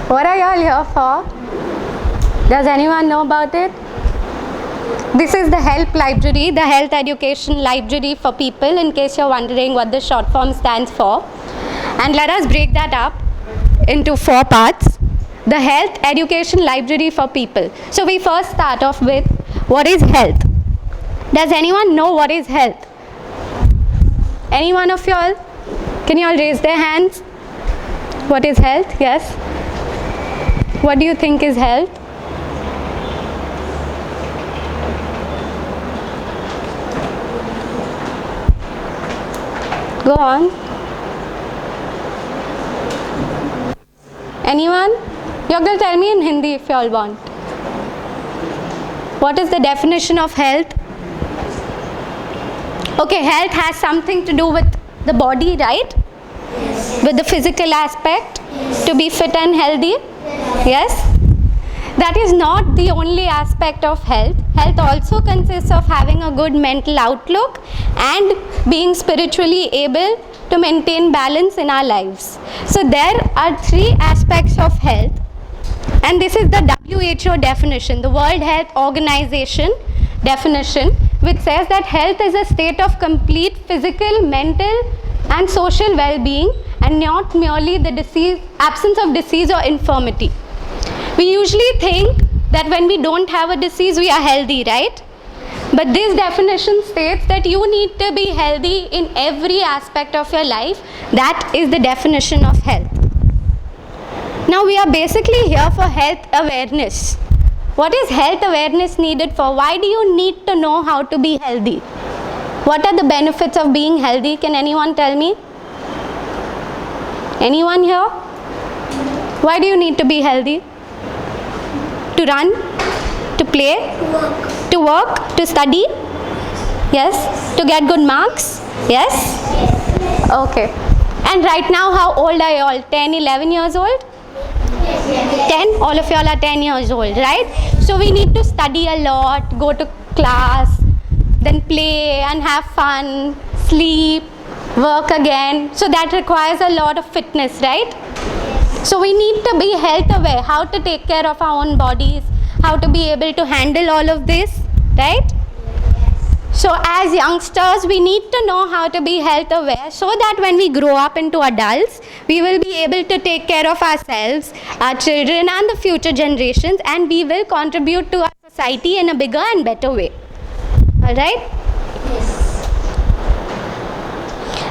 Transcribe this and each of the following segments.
What are you all here for? Does anyone know about it? This is the HELP library, the Health Education Library for People, in case you're wondering what the short form stands for. And let us break that up into 4 parts. The Health Education Library for People. So we first start off with, what is health? Does anyone know what is health? Any one of you all? Can you all raise their hands? What is health? Yes. What do you think is health? Go on. Anyone? You're going to tell me in Hindi if you all want. What is the definition of health? Okay, health has something to do with the body, right? Yes. With the physical aspect, yes. To be fit and healthy, yes? That is not the only aspect of health. Health also consists of having a good mental outlook and being spiritually able to maintain balance in our lives. So there are 3 aspects of health, and this is the WHO definition, the World Health Organization definition, which says that health is a state of complete physical, mental and social well-being, and not merely the absence of disease or infirmity. We usually think that when we don't have a disease, we are healthy, right? But this definition states that you need to be healthy in every aspect of your life. That is the definition of health. Now we are basically here for health awareness. What is health awareness needed for? Why do you need to know how to be healthy? What are the benefits of being healthy? Can anyone tell me? Anyone here? Why do you need to be healthy? To run? To play? To work? To study? Yes? To get good marks? Yes? Okay. And right now, how old are you all? 10, 11 years old? 10? All of you all are 10 years old, right? So we need to study a lot, go to class, then play and have fun, sleep, work again. So that requires a lot of fitness, right? So we need to be health aware, how to take care of our own bodies, how to be able to handle all of this, right? So as youngsters, we need to know how to be health aware so that when we grow up into adults, we will be able to take care of ourselves, our children and the future generations, and we will contribute to our society in a bigger and better way. Alright? Yes.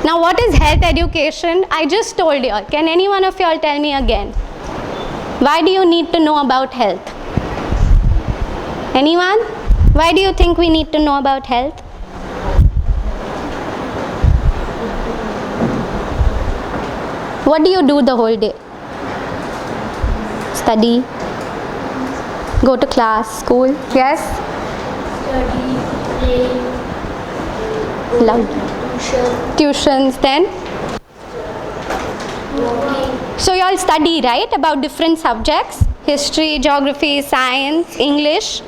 Now what is health education? I just told you all. Can any one of you all tell me again? Why do you need to know about health? Anyone? Why do you think we need to know about health? What do you do the whole day? Study? Go to class, school? Yes? Study, play, Loud. Tuitions, then? walking. So you all study, right, about different subjects? History, geography, science, English.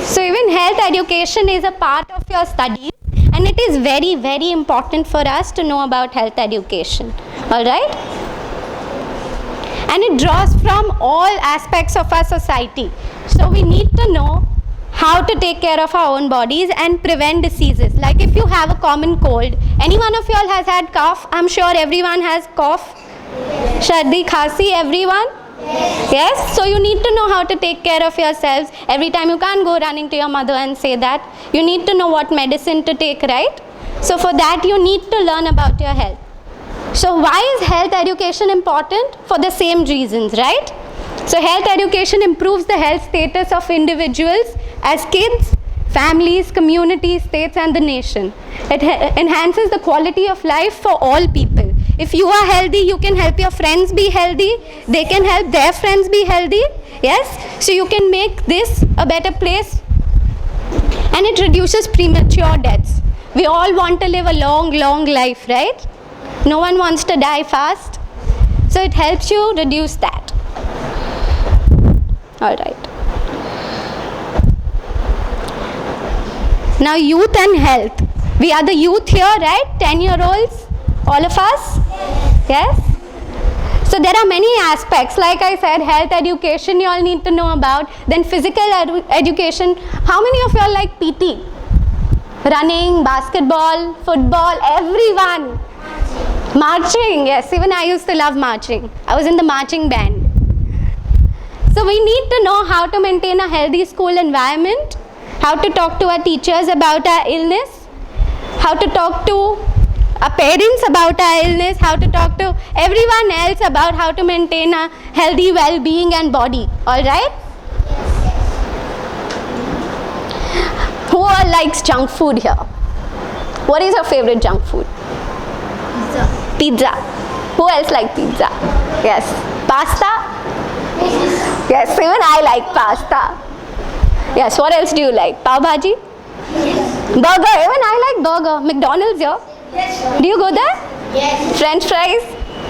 So even health education is a part of your studies, and it is very, very important for us to know about health education. Alright? And it draws from all aspects of our society. So we need to know how to take care of our own bodies and prevent diseases. Like if you have a common cold, any one of you all has had cough? I'm sure everyone has cough. Shardi, khasi, everyone? Yes? So you need to know how to take care of yourselves. Every time you can't go running to your mother and say that. You need to know what medicine to take, right? So for that you need to learn about your health. So why is health education important? For the same reasons, right? So health education improves the health status of individuals as kids, families, communities, states and the nation. It enhances the quality of life for all people. If you are healthy, you can help your friends be healthy. They can help their friends be healthy. Yes? So you can make this a better place. And it reduces premature deaths. We all want to live a long, long life, right? No one wants to die fast. So it helps you reduce that. Alright. Now youth and health. We are the youth here, right? 10-year-olds. All of us? Yes? So there are many aspects. Like I said, health education you all need to know about. Then physical education. How many of you all like PT? Running, basketball, football, everyone. Marching, yes. Even I used to love marching. I was in the marching band. So we need to know how to maintain a healthy school environment, how to talk to our teachers about our illness, how to talk to our parents about our illness, how to talk to everyone else about how to maintain a healthy well-being and body. Alright? Who all likes junk food here? What is your favorite junk food? Pizza. Who else like pizza? Yes. Pasta? Yes, even I like pasta. Yes, what else do you like? Pav bhaji? Burger, even I like burger. McDonald's here. Do you go there? Yes. French fries?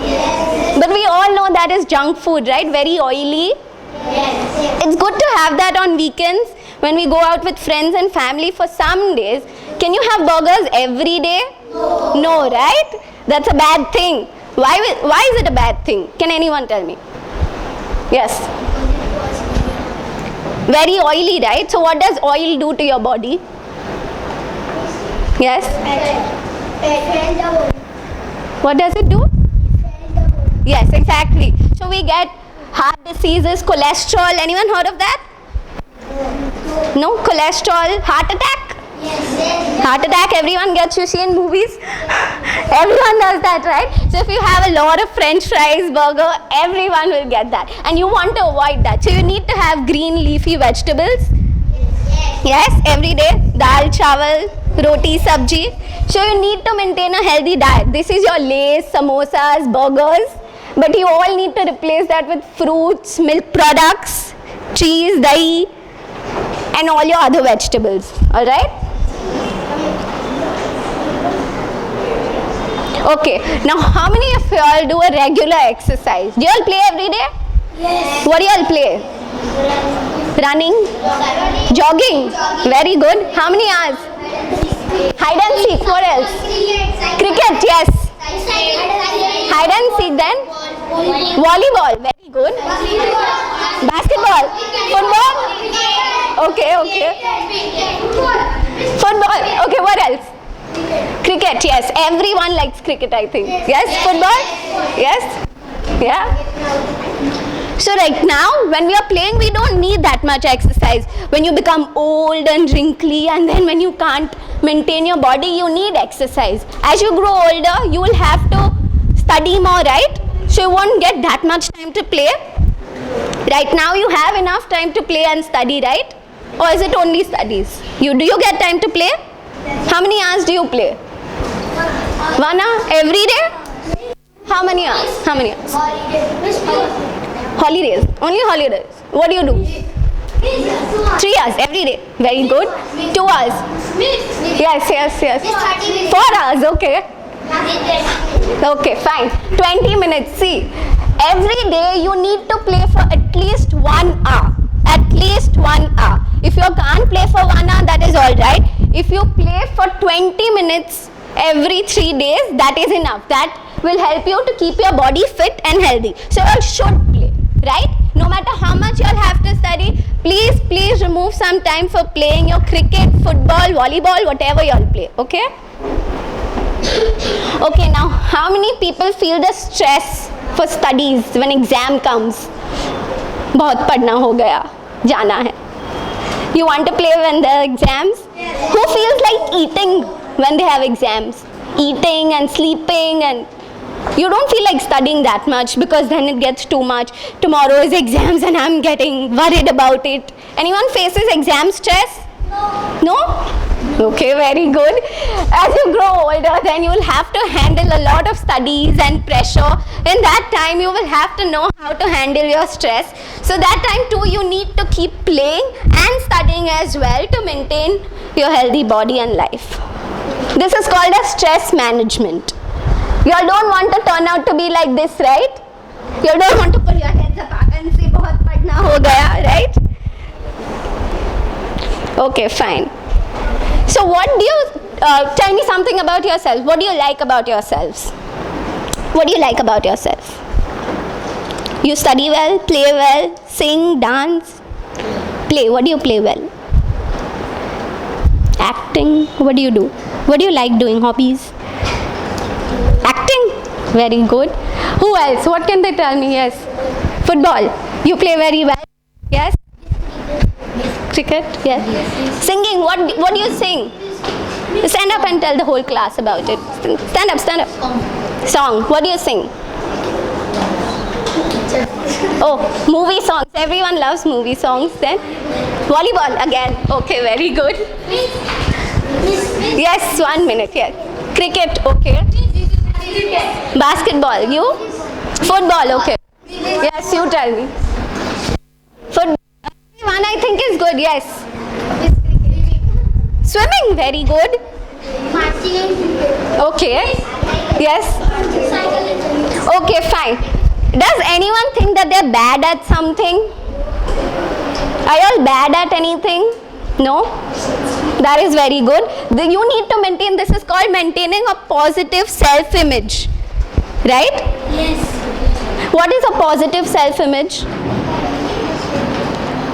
Yes. But we all know that is junk food, right? Very oily. Yes. It's good to have that on weekends when we go out with friends and family for some days. Can you have burgers every day? No. No, right? That's a bad thing. Why is it a bad thing? Can anyone tell me? Yes. Very oily, right? So what does oil do to your body? Yes? What does it do? Yes, exactly. So we get heart diseases, cholesterol. Anyone heard of that? No? Cholesterol, heart attack? Yes. Heart attack, everyone gets, you see in movies. Everyone does that, right? So if you have a lot of French fries, burger, everyone will get that. And you want to avoid that. So you need to have green leafy vegetables. Yes, every day. Dal, chawal, roti, sabji. So you need to maintain a healthy diet. This is your Lays, samosas, burgers. But you all need to replace that with fruits, milk products, cheese, dahi, and all your other vegetables. Alright? Okay, now how many of you all do a regular exercise? Do you all play every day? Yes. What do you all play? Running? Jogging? Very good. How many hours? Hide and seek. What else? Cricket, yes. Hide and seek then? Volleyball, very good. Basketball? Football? Okay. Football, okay, what else? Cricket, yes. Everyone likes cricket, I think. Yes, football? Yes? Yeah? So right now, when we are playing, we don't need that much exercise. When you become old and wrinkly, and then when you can't maintain your body, you need exercise. As you grow older, you will have to study more, right? So you won't get that much time to play. Right now, you have enough time to play and study, right? Or is it only studies? Do you get time to play? How many hours do you play? 1 hour every day? How many hours? Holidays. Only holidays. What do you do? 3 hours every day. Very good. 2 hours. Yes. 4 hours. Okay. Okay, fine. 20 minutes. See, every day you need to play for at least 1 hour. At least 1 hour. If you can't play for 1 hour, that is all right. If you play for 20 minutes every 3 days, that is enough. That will help you to keep your body fit and healthy. So you all should play, right? No matter how much you all have to study, please remove some time for playing your cricket, football, volleyball, whatever you all play, okay? Okay, now how many people feel the stress for studies when exam comes? बहुत पढ़ना हो गया, जाना है. You want to play when there are exams? Yes. Who feels like eating when they have exams? Eating and sleeping, and you don't feel like studying that much because then it gets too much. Tomorrow is exams and I'm getting worried about it. Anyone faces exam stress? No? Okay, very good. As you grow older, then you will have to handle a lot of studies and pressure. In that time, you will have to know how to handle your stress. So that time too, you need to keep playing and studying as well to maintain your healthy body and life. This is called as stress management. You all don't want to turn out to be like this, right? You all don't want to pull your heads apart and say, "बहुत पढ़ना हो गया," right? Okay, fine. So what do you, tell me something about yourself. What do you like about yourselves? What do you like about yourself? You study well, play well, sing, dance. Play. What do you play well? Acting. What do you do? What do you like doing? Hobbies? Acting. Very good. Who else? What can they tell me? Yes. Football. You play very well. Yes. Cricket. Yes. Singing. What do you sing? Stand up and tell the whole class about it. Stand up. Stand up. Song. What do you sing? Oh, movie songs. Everyone loves movie songs then. Volleyball again. Okay, very good. Yes, 1 minute. Yes. Cricket. Okay. Basketball. You? Football. Okay. Yes, you tell me. Football. One I think is good. Yes. Swimming. Very good. Okay. Yes. Okay, fine. Does anyone think that they're bad at something? Are you all bad at anything? No? That is very good. You need to maintain, this is called maintaining a positive self-image. Right? Yes. What is a positive self-image?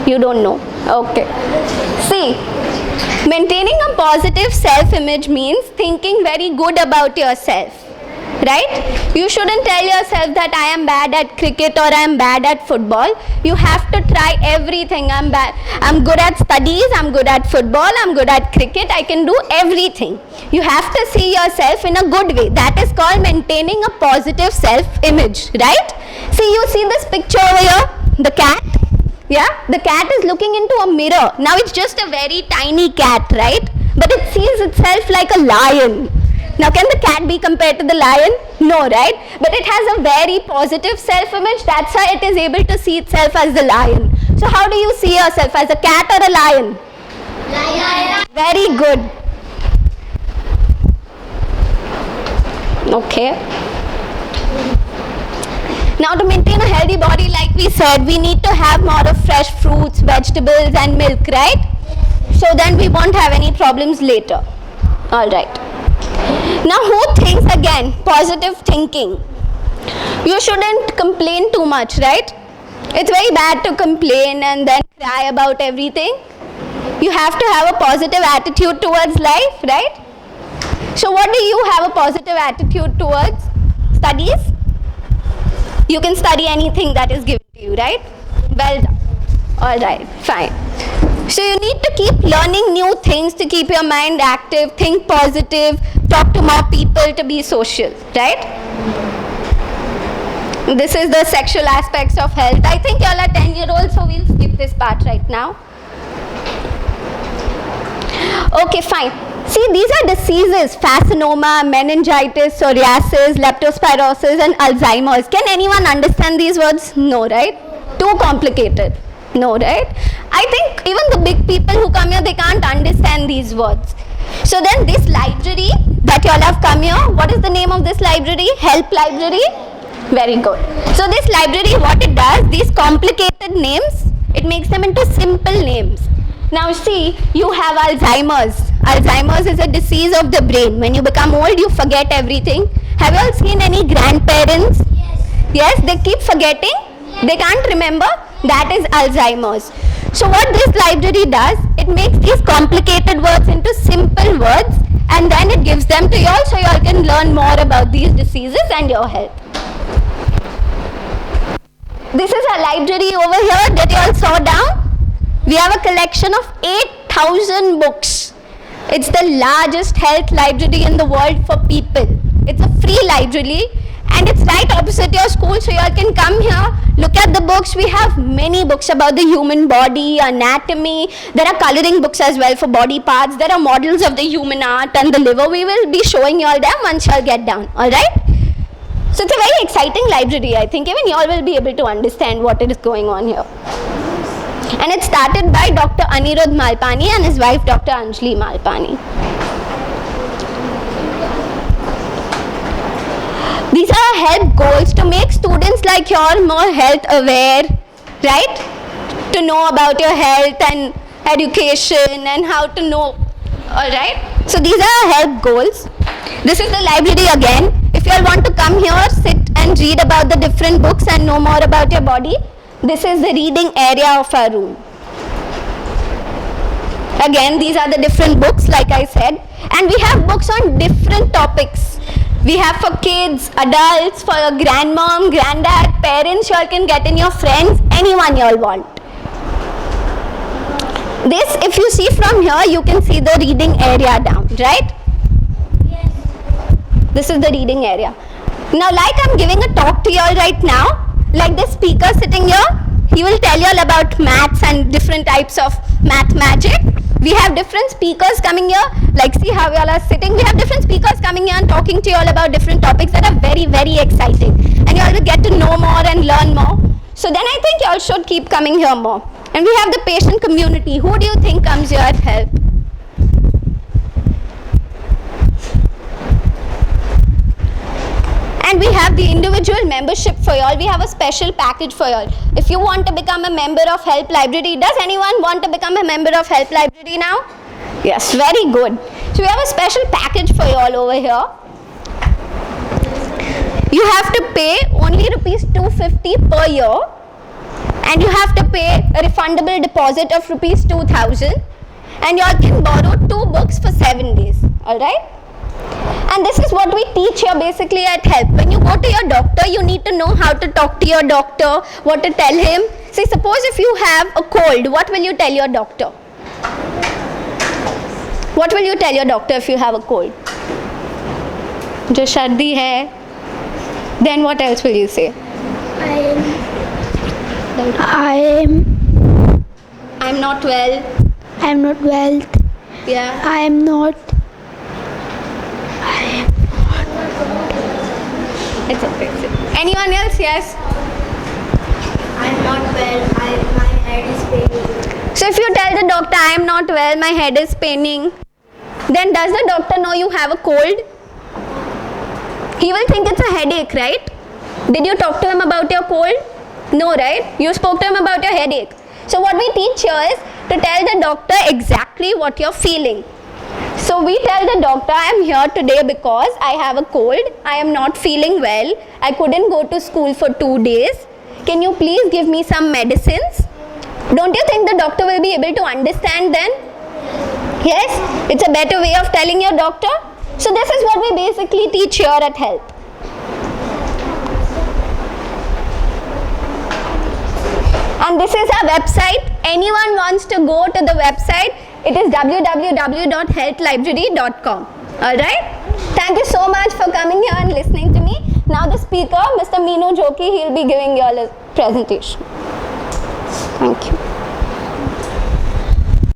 You don't know. Okay. See, maintaining a positive self-image means thinking very good about yourself. Right? You shouldn't tell yourself that I am bad at cricket or I am bad at football. You have to try everything. I'm good at studies, I'm good at football, I'm good at cricket, I can do everything. You have to see yourself in a good way. That is called maintaining a positive self-image. Right? See, you see this picture over here? The cat? Yeah? The cat is looking into a mirror. Now it's just a very tiny cat, right? But it sees itself like a lion. Now, can the cat be compared to the lion? No, right? But it has a very positive self-image. That's why it is able to see itself as the lion. So, how do you see yourself? As a cat or a lion? Lion. Very good. Okay. Now, to maintain a healthy body, like we said, we need to have more of fresh fruits, vegetables and milk, right? So, then we won't have any problems later. Alright. Now, who thinks again? Positive thinking. You shouldn't complain too much, right? It's very bad to complain and then cry about everything. You have to have a positive attitude towards life, right? So, what do you have a positive attitude towards? Studies? You can study anything that is given to you, right? Well done. Alright, fine. So you need to keep learning new things to keep your mind active, think positive, talk to more people, to be social, right? This is the sexual aspects of health. I think you all are 10-year-olds, so we'll skip this part right now. Okay, fine. See, these are diseases: fascinoma, meningitis, psoriasis, leptospirosis and Alzheimer's. Can anyone understand these words? No, right? Too complicated. No, right? I think even the big people who come here, they can't understand these words. So then this library that you all have come here, what is the name of this library? Help library? Very good. So this library, what it does, these complicated names, it makes them into simple names. Now see, you have Alzheimer's. Alzheimer's is a disease of the brain. When you become old, you forget everything. Have you all seen any grandparents? Yes. Yes, they keep forgetting. They can't remember. That is Alzheimer's. So what this library does, it makes these complicated words into simple words and then it gives them to you all so you all can learn more about these diseases and your health. This is a library over here that you all saw down. We have a collection of 8,000 books. It's the largest health library in the world for people. It's a free library and it's right opposite your school, so you all can come here, look at the books. We have many books about the human body, anatomy. There are coloring books as well for body parts. There are models of the human heart and the liver. We will be showing you all them once you all get down. Alright? So it's a very exciting library. I think even you all will be able to understand what is going on here. And it started by Dr. Anirudh Malpani and his wife Dr. Anjali Malpani. These are help goals to make students like you all more health aware, right? To know about your health and education and how to know, alright? So these are help goals. This is the library again. if you all want to come here, sit and read about the different books and know more about your body, this is the reading area of our room. Again, these are the different books, like I said, and we have books on different topics. We have for kids, adults, for your grandmom, granddad, parents. You all can get in your friends, anyone you all want. This, if you see from here, you can see the reading area down, right? Yes. This is the reading area. Now, like I'm giving a talk to you all right now, like the speaker sitting here, he will tell you all about maths and different types of math magic. We have different speakers coming here, like see how you all are sitting. We have different speakers coming here and talking to you all about different topics that are very, very exciting. And you all will get to know more and learn more. So then I think you all should keep coming here more. And we have the patient community. Who do you think comes here at help? And we have the individual membership for y'all. We have a special package for y'all. If you want to become a member of Help Library, does anyone want to become a member of Help Library now? Yes, very good. So we have a special package for y'all over here. You have to pay only rupees 250 per year, and you have to pay a refundable deposit of rupees 2000, and y'all can borrow 2 books for 7 days. Alright? And this is what we teach here basically at Help. When you go to your doctor, you need to know how to talk to your doctor, what to tell him. See, suppose if you have a cold, what will you tell your doctor? What will you tell your doctor if you have a cold? Jo sardi hai. Then what else will you say? I'm not well. I'm not well. Yeah. I am not. It's okay. Anyone else? Yes. I'm not well. My head is paining. So if you tell the doctor, I am not well, my head is paining, then does the doctor know you have a cold? He will think it's a headache, right? Did you talk to him about your cold? No, right? You spoke to him about your headache. So what we teach here is to tell the doctor exactly what you're feeling. So we tell the doctor, I am here today because I have a cold, I am not feeling well, I couldn't go to school for 2 days. Can you please give me some medicines? Don't you think the doctor will be able to understand then? Yes? It's a better way of telling your doctor. So this is what we basically teach here at Help. And this is our website. Anyone wants to go to the website, it is www.helplibrary.com. Alright? Thank you so much for coming here and listening to me. Now the speaker, Mr. Meenu Joki, he will be giving you all a presentation. Thank you.